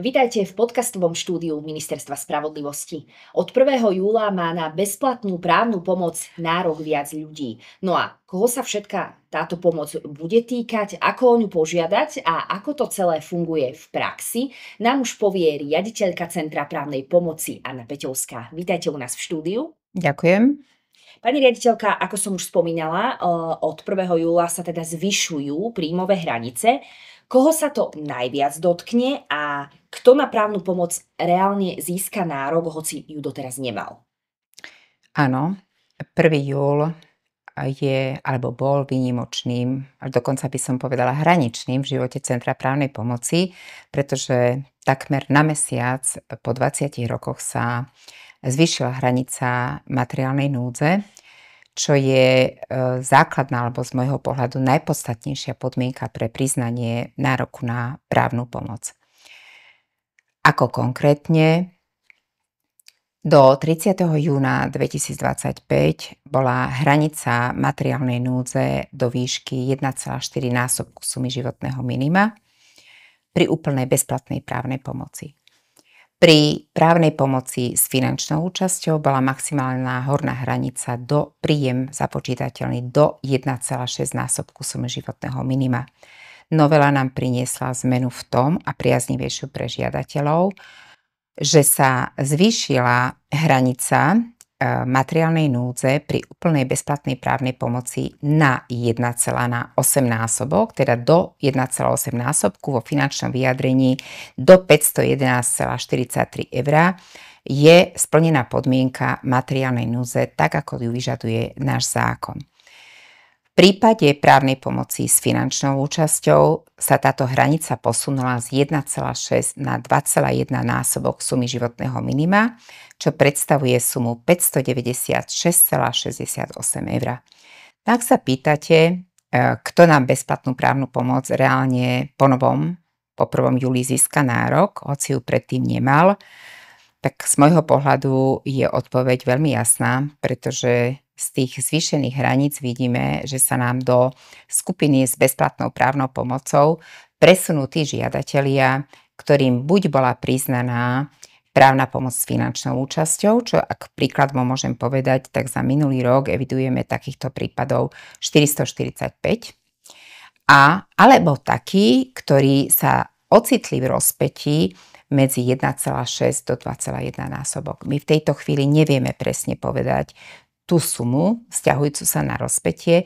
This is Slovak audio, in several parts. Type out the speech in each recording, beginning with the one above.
Vitajte v podcastovom štúdiu Ministerstva spravodlivosti. Od 1. júla má na bezplatnú právnu pomoc nárok viac ľudí. No a koho sa všetka táto pomoc bude týkať, ako o ňu požiadať a ako to celé funguje v praxi, nám už povie riaditeľka Centra právnej pomoci Anna Peťovská. Vítajte u nás v štúdiu. Ďakujem. Pani riaditeľka, ako som už spomínala, od 1. júla sa teda zvyšujú príjmové hranice. Koho sa to najviac dotkne a kto na právnu pomoc reálne získa nárok, hoci ju doteraz nemal? Áno, 1. júl je alebo bol výnimočným, až dokonca by som povedala hraničným v živote Centra právnej pomoci, pretože takmer na mesiac po 20 rokoch sa zvýšila hranica materiálnej núdze, čo je základná alebo z môjho pohľadu najpodstatnejšia podmienka pre priznanie nároku na právnu pomoc. Ako konkrétne? Do 30. júna 2025 bola hranica materiálnej núdze do výšky 1,4-násobku sumy životného minima pri úplnej bezplatnej právnej pomoci. Pri právnej pomoci s finančnou účasťou bola maximálna horná hranica do príjem započítateľný do 1,6-násobku sumy životného minima. Novela nám priniesla zmenu v tom a priaznivejšiu pre žiadateľov, že sa zvýšila hranica materiálnej núdze pri úplnej bezplatnej právnej pomoci na 1,8-násobok, teda do 1,8-násobku vo finančnom vyjadrení do 511,43 eur je splnená podmienka materiálnej núdze tak, ako ju vyžaduje náš zákon. V prípade právnej pomoci s finančnou účasťou sa táto hranica posunula z 1,6 na 2,1 násobok sumy životného minima, čo predstavuje sumu 596,68 eur. Tak sa pýtate, kto nám bezplatnú právnu pomoc reálne po 1. júli získa nárok, hoci ju predtým nemal, tak z môjho pohľadu je odpoveď veľmi jasná, pretože z tých zvýšených hraníc vidíme, že sa nám do skupiny s bezplatnou právnou pomocou presunú tí žiadatelia, ktorým buď bola priznaná právna pomoc s finančnou účasťou, čo ak príklad môžem povedať, tak za minulý rok evidujeme takýchto prípadov 445, alebo takí, ktorí sa ocitli v rozpätí medzi 1,6 do 2,1 násobok. My v tejto chvíli nevieme presne povedať tú sumu vzťahujúcu sa na rozpätie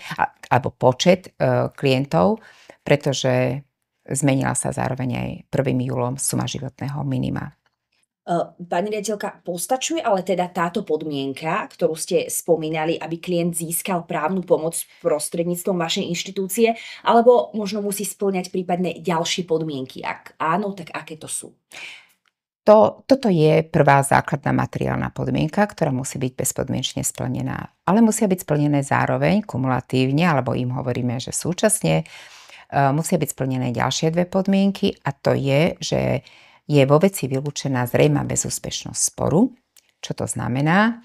alebo počet klientov, pretože zmenila sa zároveň aj 1. júlom suma životného minima. Pani riaditeľka, postačuje ale teda táto podmienka, ktorú ste spomínali, aby klient získal právnu pomoc prostredníctvom vašej inštitúcie, alebo možno musí spĺňať prípadne ďalšie podmienky? Ak áno, tak aké to sú? Toto je prvá základná materiálna podmienka, ktorá musí byť bezpodmienečne splnená. Ale musia byť splnené zároveň, kumulatívne, alebo im hovoríme, že súčasne musia byť splnené ďalšie dve podmienky, a to je, že je vo veci vylúčená zrejmá bezúspešnosť sporu. Čo to znamená?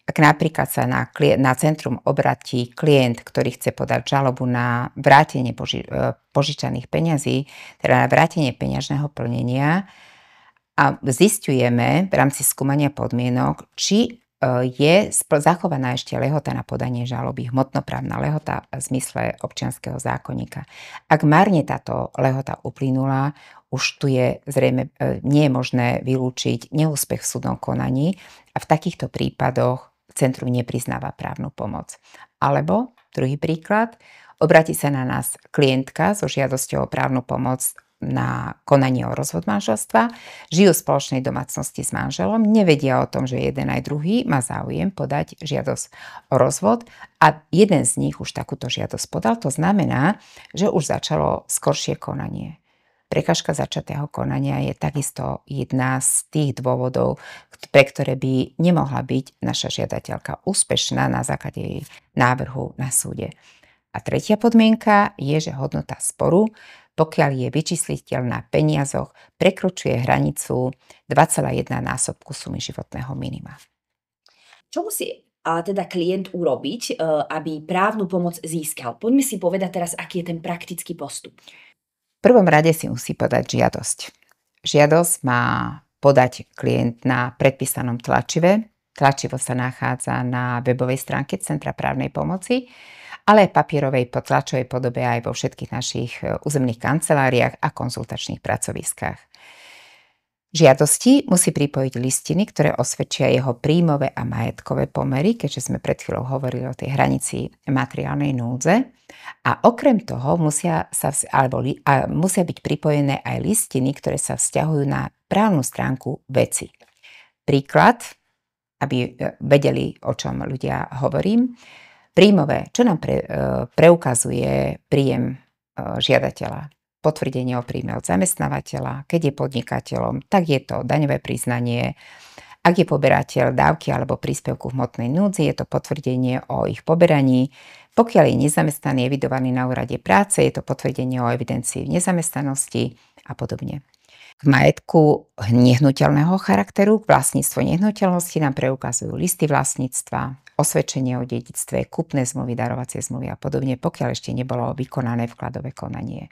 Ak napríklad sa na centrum obratí klient, ktorý chce podať žalobu na vrátenie požičaných peňazí, teda na vrátenie peňažného plnenia, a zisťujeme v rámci skúmania podmienok, či je zachovaná ešte lehota na podanie žaloby, hmotnoprávna lehota v zmysle občianskeho zákonníka. Ak márne táto lehota uplynula, už tu je zrejme nie je možné vylúčiť neúspech v súdnom konaní a v takýchto prípadoch centrum nepriznáva právnu pomoc. Alebo, druhý príklad, obratí sa na nás klientka so žiadosťou o právnu pomoc na konanie o rozvod manželstva, žijú v spoločnej domácnosti s manželom, nevedia o tom, že jeden aj druhý má záujem podať žiadosť o rozvod a jeden z nich už takúto žiadosť podal. To znamená, že už začalo skoršie konanie. Prekažka začatého konania je takisto jedna z tých dôvodov, pre ktoré by nemohla byť naša žiadateľka úspešná na základe jej návrhu na súde. A tretia podmienka je, že hodnota sporu, pokiaľ je vyčísliteľná v peniazoch, prekročuje hranicu 2,1 násobku sumy životného minima. Čo musí ale teda klient urobiť, aby právnu pomoc získal? Poďme si povedať teraz, aký je ten praktický postup. V prvom rade si musí podať žiadosť. Žiadosť má podať klient na predpísanom tlačive. Tlačivo sa nachádza na webovej stránke Centra právnej pomoci, ale aj papierovej tlačovej podobe aj vo všetkých našich územných kanceláriách a konzultačných pracoviskách. Žiadosti musí pripojiť listiny, ktoré osvedčia jeho príjmové a majetkové pomery, keďže sme pred chvíľou hovorili o tej hranici materiálnej núdze. A okrem toho musia byť pripojené aj listiny, ktoré sa vzťahujú na právnu stránku veci. Príklad, aby vedeli, o čom ľudia hovorím. Príjmové, čo nám preukazuje príjem žiadateľa. Potvrdenie o príjme od zamestnávateľa, keď je podnikateľom, tak je to daňové priznanie. Ak je poberateľ dávky alebo príspevku v hmotnej núdzi, je to potvrdenie o ich poberaní. Pokiaľ je nezamestnaný evidovaný na úrade práce, je to potvrdenie o evidencii v nezamestnanosti a podobne. K majetku nehnuteľného charakteru, vlastníctvo nehnuteľnosti nám preukazujú listy vlastníctva, osvedčenie o dedičstve, kúpne zmluvy, darovacie zmluvy a podobne, pokiaľ ešte nebolo vykonané vkladové konanie.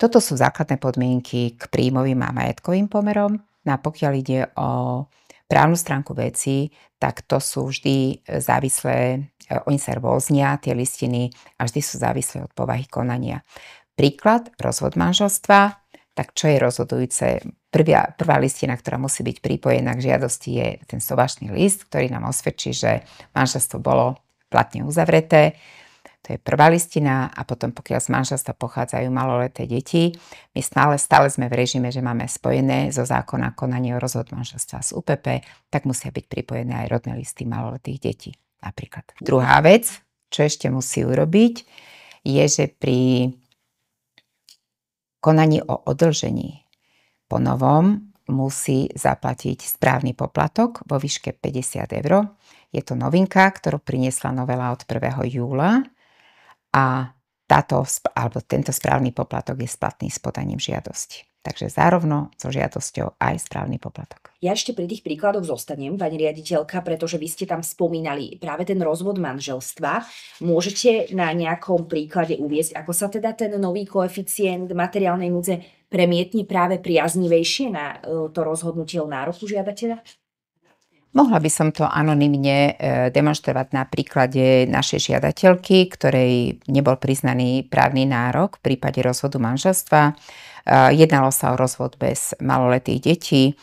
Toto sú základné podmienky k príjmovým a majetkovým pomerom. A pokiaľ ide o právnu stránku veci, tak to sú vždy závislé, oni sa rôznia, tie listiny, a vždy sú závislé od povahy konania. Príklad, rozvod manželstva, tak čo je rozhodujúce? Prvá listina, ktorá musí byť pripojená k žiadosti, je ten sobašný list, ktorý nám osvedčí, že manželstvo bolo platne uzavreté. To je prvá listina a potom pokiaľ z manželstva pochádzajú maloleté deti, my stále sme v režime, že máme spojené zo zákona konanie o rozvod manželstva z UPP, tak musia byť pripojené aj rodné listy maloletých detí napríklad. Druhá vec, čo ešte musí urobiť, je, že pri konaní o odĺžení po novom musí zaplatiť správny poplatok vo výške 50 €. Je to novinka, ktorú priniesla novela od 1. júla. A tento správny poplatok je splatný s podaním žiadosti. Takže zároveň so žiadosťou aj správny poplatok. Ja ešte pri tých príkladoch zostanem, pani riaditeľka, pretože vy ste tam spomínali práve ten rozvod manželstva. Môžete na nejakom príklade uviesť, ako sa teda ten nový koeficient materiálnej núdze premietne práve priaznivejšie na to rozhodnutie o nároku žiadateľa? Mohla by som to anonymne demonštrovať na príklade našej žiadateľky, ktorej nebol priznaný právny nárok v prípade rozvodu manželstva. Jednalo sa o rozvod bez maloletých detí.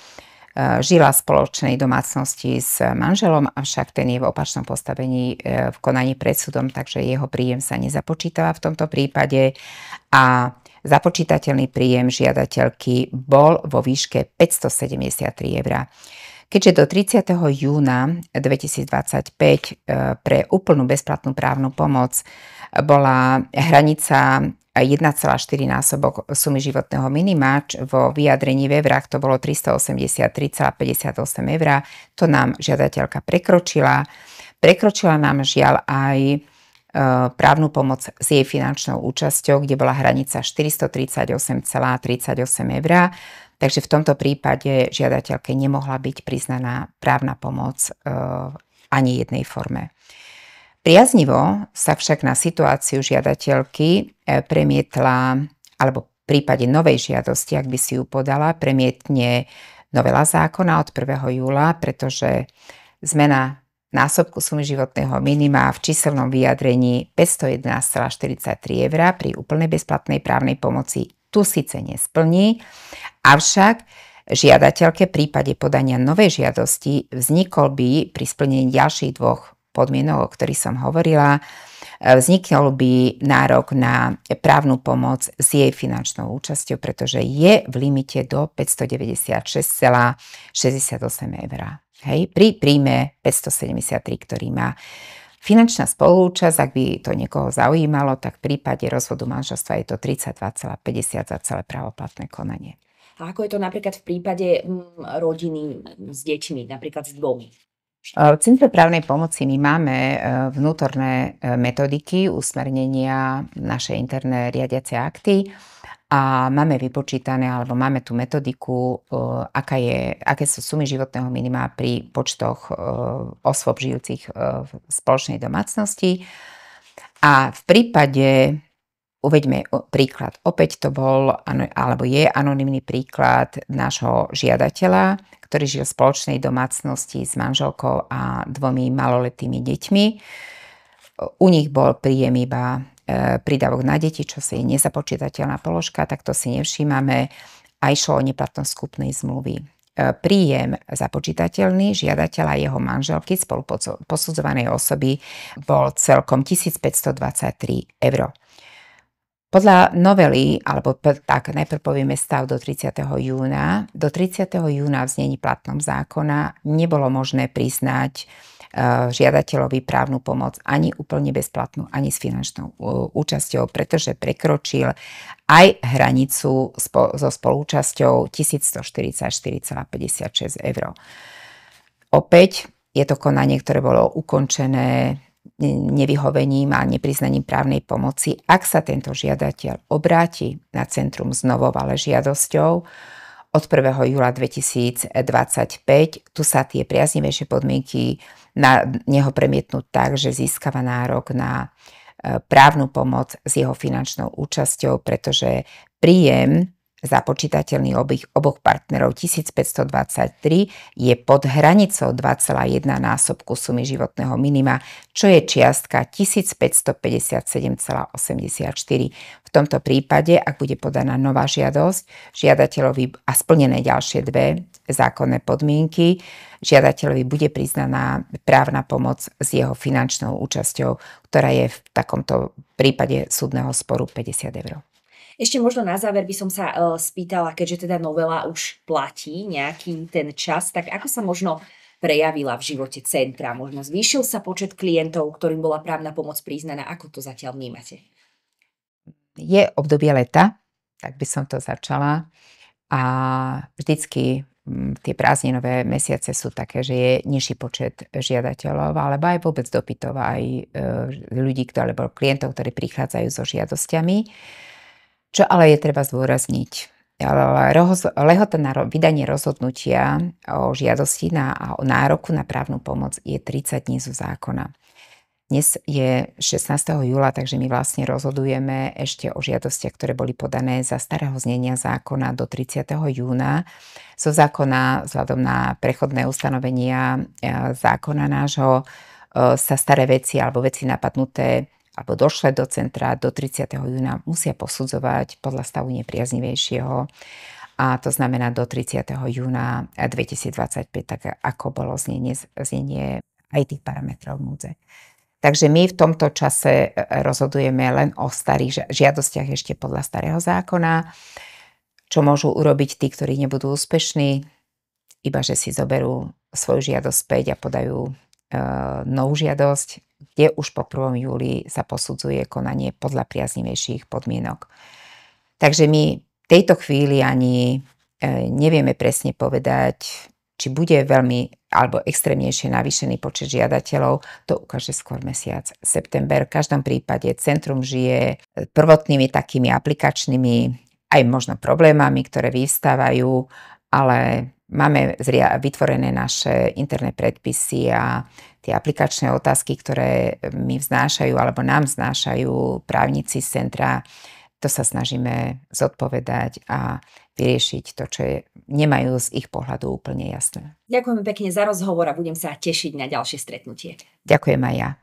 Žila v spoločnej domácnosti s manželom, avšak ten je v opačnom postavení v konaní pred súdom, takže jeho príjem sa nezapočítava v tomto prípade. A započítateľný príjem žiadateľky bol vo výške 573 €. Keďže do 30. júna 2025 pre úplnú bezplatnú právnu pomoc bola hranica 1,4 násobok sumy životného minima, vo vyjadrení v eurách to bolo 383,58 €, to nám žiadateľka prekročila. Prekročila nám žiaľ aj právnu pomoc s jej finančnou účasťou, kde bola hranica 438,38 €. Takže v tomto prípade žiadateľke nemohla byť priznaná právna pomoc ani jednej forme. Priaznivo sa však na situáciu žiadateľky premietla, alebo v prípade novej žiadosti, ak by si ju podala, premietne novela zákona od 1. júla, pretože zmena násobku sumy životného minima v číselnom vyjadrení 511,43 € pri úplnej bezplatnej právnej pomoci tu síce nesplní, avšak žiadateľke v prípade podania novej žiadosti vznikol by pri splnení ďalších dvoch podmienok, o ktorých som hovorila, vznikol by nárok na právnu pomoc s jej finančnou účasťou, pretože je v limite do 596,68 €. Hej, pri príjme 573, ktorý má. Finančná spolúčasť, ak by to niekoho zaujímalo, tak v prípade rozvodu manželstva je to 32,50 € za celé právoplatné konanie. A ako je to napríklad v prípade rodiny s deťmi, napríklad s dvomi? V Centre právnej pomoci my máme vnútorné metodiky, usmernenia, naše interné riadiace akty a máme vypočítané, alebo máme tú metodiku, aké sú sumy životného minima pri počtoch osôb žijúcich v spoločnej domácnosti. A v prípade Uveďme príklad. Opäť to bol, alebo je anonymný príklad nášho žiadateľa, ktorý žil v spoločnej domácnosti s manželkou a 2 maloletými deťmi. U nich bol príjem iba prídavok na deti, čo si je nezapočítateľná položka, tak to si nevšímame, a išlo o neplatnosť kúpnej zmluvy. Príjem započítateľný žiadateľa a jeho manželky spolu posudzovanej osoby bol celkom 1523 eur. Podľa novely, alebo tak najprv povieme stav do 30. júna. Do 30. júna v znení platnom zákona nebolo možné priznať žiadateľovi právnu pomoc ani úplne bezplatnú, ani s finančnou účasťou, pretože prekročil aj hranicu so spolúčasťou 1144,56 eur. Opäť je to konanie, ktoré bolo ukončené nevyhovením a nepriznaním právnej pomoci. Ak sa tento žiadateľ obráti na centrum s novou ale žiadosťou od 1. júla 2025, tu sa tie priaznivejšie podmienky na neho premietnú tak, že získava nárok na právnu pomoc s jeho finančnou účasťou, pretože príjem započítateľný oboch partnerov 1523 je pod hranicou 2,1 násobku sumy životného minima, čo je čiastka 1557,84. V tomto prípade, ak bude podaná nová žiadosť žiadateľovi a splnené ďalšie 2 zákonné podmienky, žiadateľovi bude priznaná právna pomoc s jeho finančnou účasťou, ktorá je v takomto prípade súdneho sporu 50 eur. Ešte možno na záver by som sa spýtala, keďže teda novela už platí nejaký ten čas, tak ako sa možno prejavila v živote centra? Možno zvýšil sa počet klientov, ktorým bola právna pomoc priznaná? Ako to zatiaľ vnímate? Je obdobie leta, tak by som to začala. A vždycky tie prázdninové mesiace sú také, že je nižší počet žiadateľov, alebo aj vôbec dopytov, aj ľudí, alebo klientov, ktorí prichádzajú so žiadosťami. Čo ale je treba zdôrazniť, lehota na vydanie rozhodnutia o žiadosti a o nároku na právnu pomoc je 30 dní zo zákona. Dnes je 16. júla, takže my vlastne rozhodujeme ešte o žiadostiach, ktoré boli podané za starého znenia zákona do 30. júna. Zo zákona, vzhľadom na prechodné ustanovenia zákona nášho, sa staré veci alebo veci napadnuté alebo došle do centra do 30. júna musia posudzovať podľa stavu nepriaznivejšieho, a to znamená do 30. júna 2025, tak ako bolo znenie aj tých parametrov núdze. Takže my v tomto čase rozhodujeme len o starých žiadostiach ešte podľa starého zákona. Čo môžu urobiť tí, ktorí nebudú úspešní? Iba že si zoberú svoju žiadosť späť a podajú novú žiadosť, kde už po 1. júli sa posudzuje konanie podľa priaznivejších podmienok. Takže my v tejto chvíli ani nevieme presne povedať, či bude veľmi alebo extrémnejšie navýšený počet žiadateľov, to ukáže skôr mesiac september. V každom prípade centrum žije prvotnými takými aplikačnými aj možno problémami, ktoré vyvstávajú, ale máme vytvorené naše interné predpisy a tie aplikačné otázky, ktoré mi vznášajú alebo nám vznášajú právnici z centra, to sa snažíme zodpovedať a vyriešiť to, čo nemajú z ich pohľadu úplne jasné. Ďakujeme pekne za rozhovor a budem sa tešiť na ďalšie stretnutie. Ďakujem aj ja.